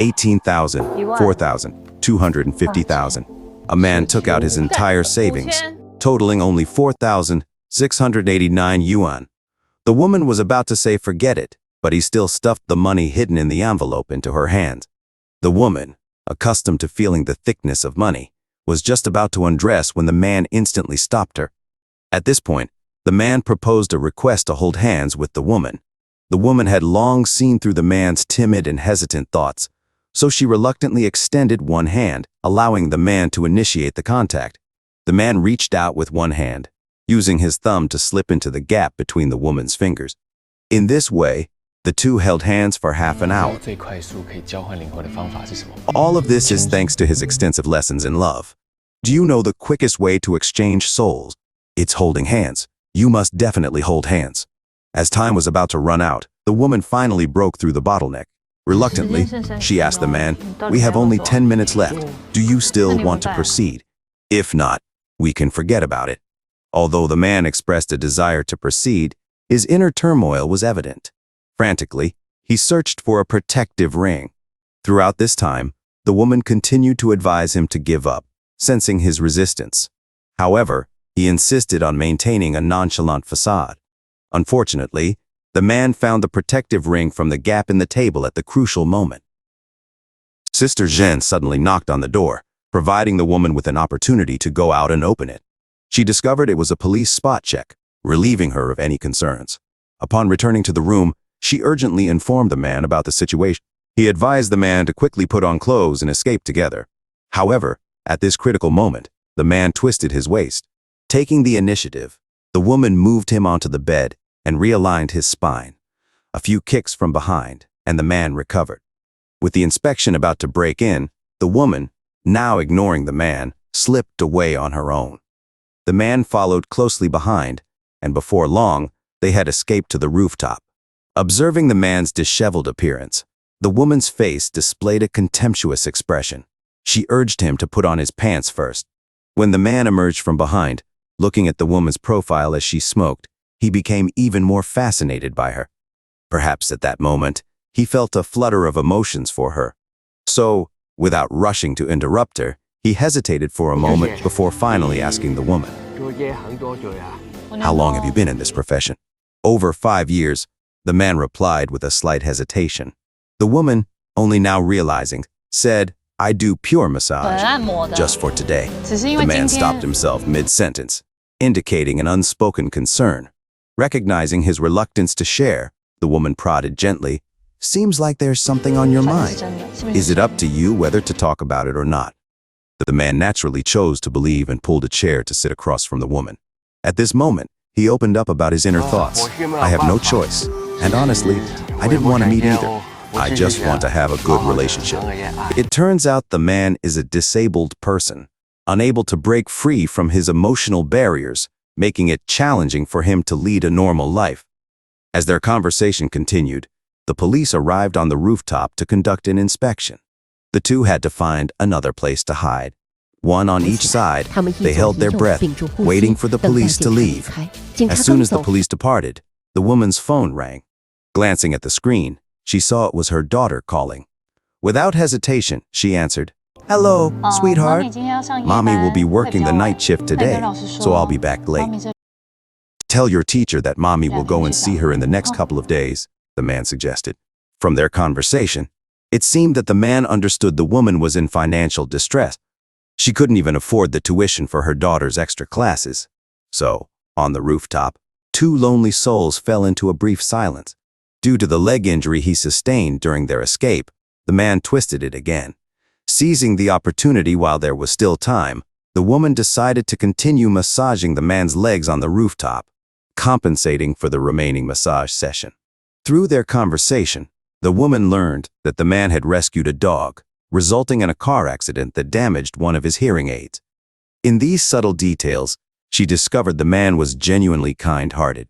18,000, 4,000, 250,000. A man took out his entire savings, totaling only 4,689 yuan. The woman was about to say forget it, but he still stuffed the money hidden in the envelope into her hand. The woman, accustomed to feeling the thickness of money, was just about to undress when the man instantly stopped her. At this point, the man proposed a request to hold hands with the woman. The woman had long seen through the man's timid and hesitant thoughts, so she reluctantly extended one hand, allowing the man to initiate the contact. The man reached out with one hand, using his thumb to slip into the gap between the woman's fingers. In this way, the two held hands for half an hour. All of this is thanks to his extensive lessons in love. Do you know the quickest way to exchange souls? It's holding hands. You must definitely hold hands. As time was about to run out, the woman finally broke through the bottleneck. Reluctantly, she asked the man, "We have only 10 minutes left. Do you still want to proceed? If not, we can forget about it." Although the man expressed a desire to proceed, his inner turmoil was evident. Frantically, he searched for a protective ring. Throughout this time, the woman continued to advise him to give up, sensing his resistance. However, he insisted on maintaining a nonchalant facade. Unfortunately, the man found the protective ring from the gap in the table at the crucial moment. Sister Zhen suddenly knocked on the door, providing the woman with an opportunity to go out and open it. She discovered it was a police spot check, relieving her of any concerns. Upon returning to the room, she urgently informed the man about the situation. He advised the man to quickly put on clothes and escape together. However, at this critical moment, the man twisted his waist. Taking the initiative, the woman moved him onto the bed and realigned his spine. A few kicks from behind, and the man recovered. With the inspection about to break in, the woman, now ignoring the man, slipped away on her own. The man followed closely behind, and before long, they had escaped to the rooftop. Observing the man's disheveled appearance, the woman's face displayed a contemptuous expression. She urged him to put on his pants first. When the man emerged from behind, looking at the woman's profile as she smoked, he became even more fascinated by her. Perhaps at that moment, he felt a flutter of emotions for her. So, without rushing to interrupt her, he hesitated for a moment before finally asking the woman, "How long have you been in this profession?" "Over 5 years," the man replied with a slight hesitation. The woman, only now realizing, said, "I do pure massage, just for today." The man stopped himself mid-sentence, indicating an unspoken concern. Recognizing his reluctance to share, the woman prodded gently, "Seems like there's something on your mind. Is it up to you whether to talk about it or not?" The man naturally chose to believe and pulled a chair to sit across from the woman. At this moment, he opened up about his inner thoughts. "I have no choice, and honestly, I didn't want to meet either. I just want to have a good relationship." It turns out the man is a disabled person, unable to break free from his emotional barriers, making it challenging for him to lead a normal life. As their conversation continued, the police arrived on the rooftop to conduct an inspection. The two had to find another place to hide. One on each side, they held their breath, waiting for the police to leave. As soon as the police departed, the woman's phone rang. Glancing at the screen, she saw it was her daughter calling. Without hesitation, she answered, "Hello, sweetheart. Mommy will be working the night shift today, so I'll be back late." "Tell your teacher that Mommy will go and see her in the next couple of days," the man suggested. From their conversation, it seemed that the man understood the woman was in financial distress. She couldn't even afford the tuition for her daughter's extra classes. So, on the rooftop, two lonely souls fell into a brief silence. Due to the leg injury he sustained during their escape, the man twisted it again. Seizing the opportunity while there was still time, the woman decided to continue massaging the man's legs on the rooftop, compensating for the remaining massage session. Through their conversation, the woman learned that the man had rescued a dog, resulting in a car accident that damaged one of his hearing aids. In these subtle details, she discovered the man was genuinely kind-hearted.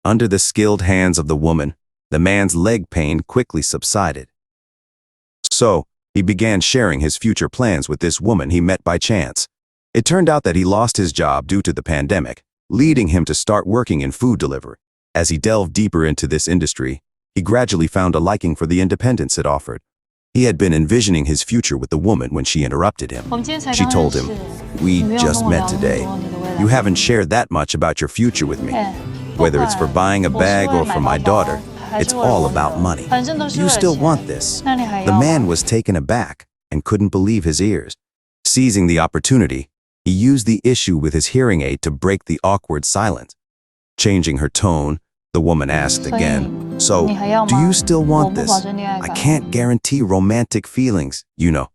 Under the skilled hands of the woman, the man's leg pain quickly subsided. So, he began sharing his future plans with this woman he met by chance. It turned out that he lost his job due to the pandemic, leading him to start working in food delivery. As he delved deeper into this industry, he gradually found a liking for the independence it offered. He had been envisioning his future with the woman when she interrupted him. She told him, "We just met today. You haven't shared that much about your future with me. Whether it's for buying a bag or for my daughter, it's all about money. You still want this." The man was taken aback and couldn't believe his ears. Seizing the opportunity, he used the issue with his hearing aid to break the awkward silence. Changing her tone, the woman asked again, "So, do you still want this? I can't guarantee romantic feelings, you know."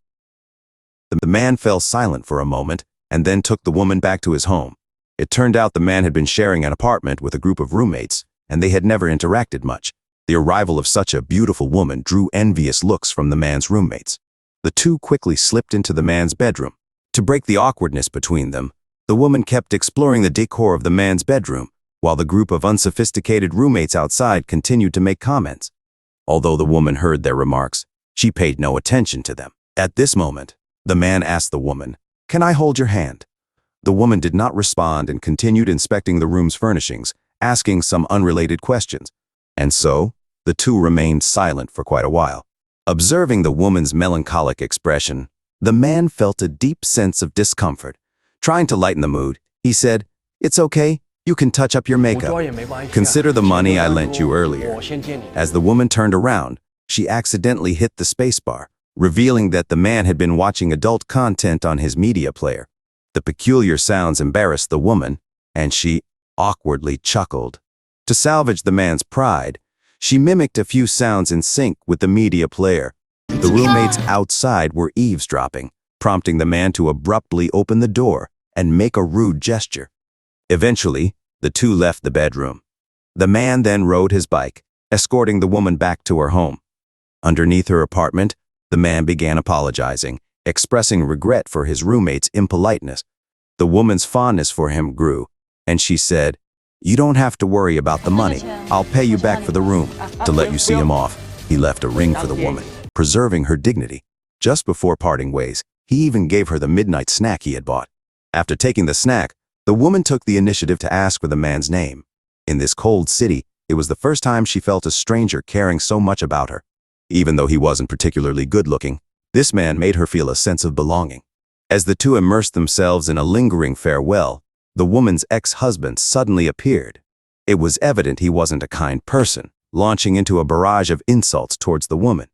The man fell silent for a moment and then took the woman back to his home. It turned out the man had been sharing an apartment with a group of roommates, and they had never interacted much. The arrival of such a beautiful woman drew envious looks from the man's roommates. The two quickly slipped into the man's bedroom. To break the awkwardness between them, the woman kept exploring the decor of the man's bedroom, while the group of unsophisticated roommates outside continued to make comments. Although the woman heard their remarks, she paid no attention to them. At this moment, the man asked the woman, "Can I hold your hand?" The woman did not respond and continued inspecting the room's furnishings, asking some unrelated questions. And so, the two remained silent for quite a while. Observing the woman's melancholic expression, the man felt a deep sense of discomfort. Trying to lighten the mood, he said, "It's okay. You can touch up your makeup. Consider the money I lent you earlier." As the woman turned around, she accidentally hit the spacebar, revealing that the man had been watching adult content on his media player. The peculiar sounds embarrassed the woman, and she awkwardly chuckled. To salvage the man's pride, she mimicked a few sounds in sync with the media player. The roommates outside were eavesdropping, prompting the man to abruptly open the door and make a rude gesture. Eventually, the two left the bedroom. The man then rode his bike, escorting the woman back to her home. Underneath her apartment, the man began apologizing, expressing regret for his roommate's impoliteness. The woman's fondness for him grew, and she said, "You don't have to worry about the money. I'll pay you back for the room." To let you see him off, he left a ring for the woman, preserving her dignity. Just before parting ways, he even gave her the midnight snack he had bought. After taking the snack, the woman took the initiative to ask for the man's name. In this cold city, it was the first time she felt a stranger caring so much about her. Even though he wasn't particularly good-looking, this man made her feel a sense of belonging. As the two immersed themselves in a lingering farewell, the woman's ex-husband suddenly appeared. It was evident he wasn't a kind person, launching into a barrage of insults towards the woman.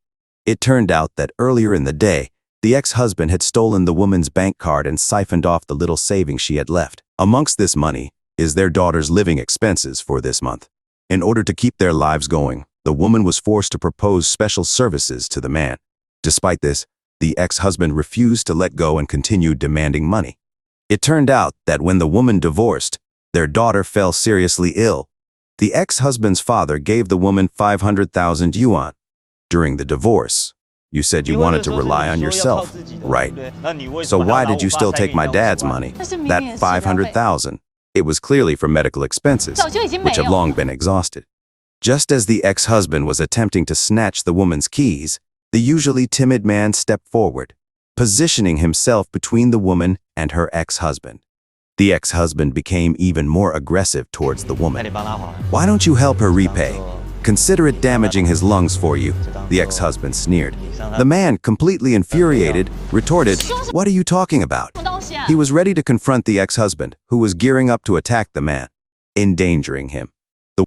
It turned out that earlier in the day, the ex-husband had stolen the woman's bank card and siphoned off the little savings she had left. Amongst this money is their daughter's living expenses for this month. In order to keep their lives going, the woman was forced to propose special services to the man. Despite this, the ex-husband refused to let go and continued demanding money. It turned out that when the woman divorced, their daughter fell seriously ill. The ex-husband's father gave the woman 500,000 yuan. During the divorce, "You said you wanted to rely on yourself, right? So why did you still take my dad's money, that 500,000? It was clearly for medical expenses, which have long been exhausted." Just as the ex-husband was attempting to snatch the woman's keys, the usually timid man stepped forward, positioning himself between the woman and her ex-husband. The ex-husband became even more aggressive towards the woman. "Why don't you help her repay? Consider it damaging his lungs for you," the ex-husband sneered. The man, completely infuriated, retorted, "What are you talking about?" He was ready to confront the ex-husband, who was gearing up to attack the man, endangering him.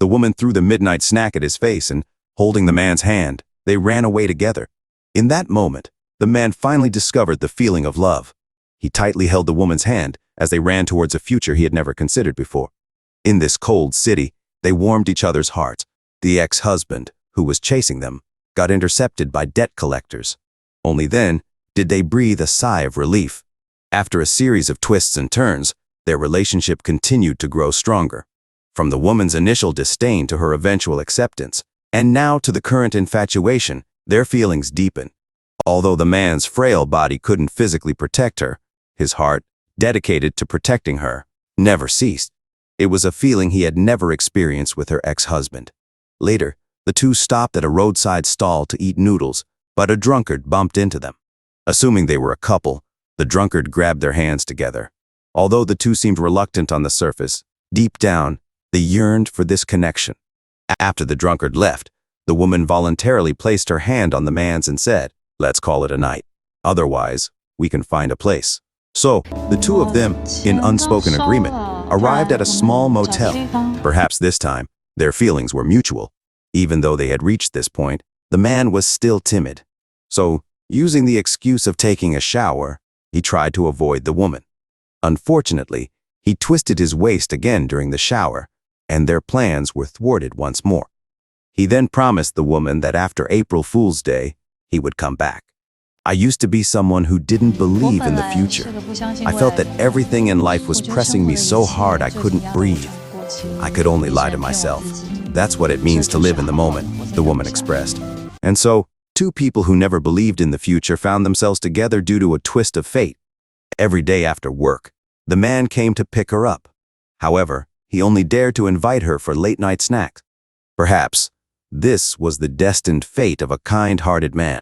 The woman threw the midnight snack at his face and, holding the man's hand, they ran away together. In that moment, the man finally discovered the feeling of love. He tightly held the woman's hand as they ran towards a future he had never considered before. In this cold city, they warmed each other's hearts. The ex-husband, who was chasing them, got intercepted by debt collectors. Only then did they breathe a sigh of relief. After a series of twists and turns, their relationship continued to grow stronger. From the woman's initial disdain to her eventual acceptance, and now to the current infatuation, their feelings deepened. Although the man's frail body couldn't physically protect her, his heart, dedicated to protecting her, never ceased. It was a feeling he had never experienced with her ex-husband. Later, the two stopped at a roadside stall to eat noodles, but a drunkard bumped into them. Assuming they were a couple, the drunkard grabbed their hands together. Although the two seemed reluctant on the surface, deep down, they yearned for this connection. After the drunkard left, the woman voluntarily placed her hand on the man's and said, Let's call it a night. Otherwise, we can find a place. So, the two of them, in unspoken agreement, arrived at a small motel. Perhaps this time, their feelings were mutual. Even though they had reached this point, the man was still timid. So, using the excuse of taking a shower, he tried to avoid the woman. Unfortunately, he twisted his waist again during the shower, and their plans were thwarted once more. He then promised the woman that after April Fool's Day, he would come back. I used to be someone who didn't believe in the future. I felt that everything in life was pressing me so hard I couldn't breathe. I could only lie to myself. That's what it means to live in the moment, the woman expressed. And so, two people who never believed in the future found themselves together due to a twist of fate. Every day after work, the man came to pick her up. However, he only dared to invite her for late-night snacks. Perhaps, this was the destined fate of a kind-hearted man.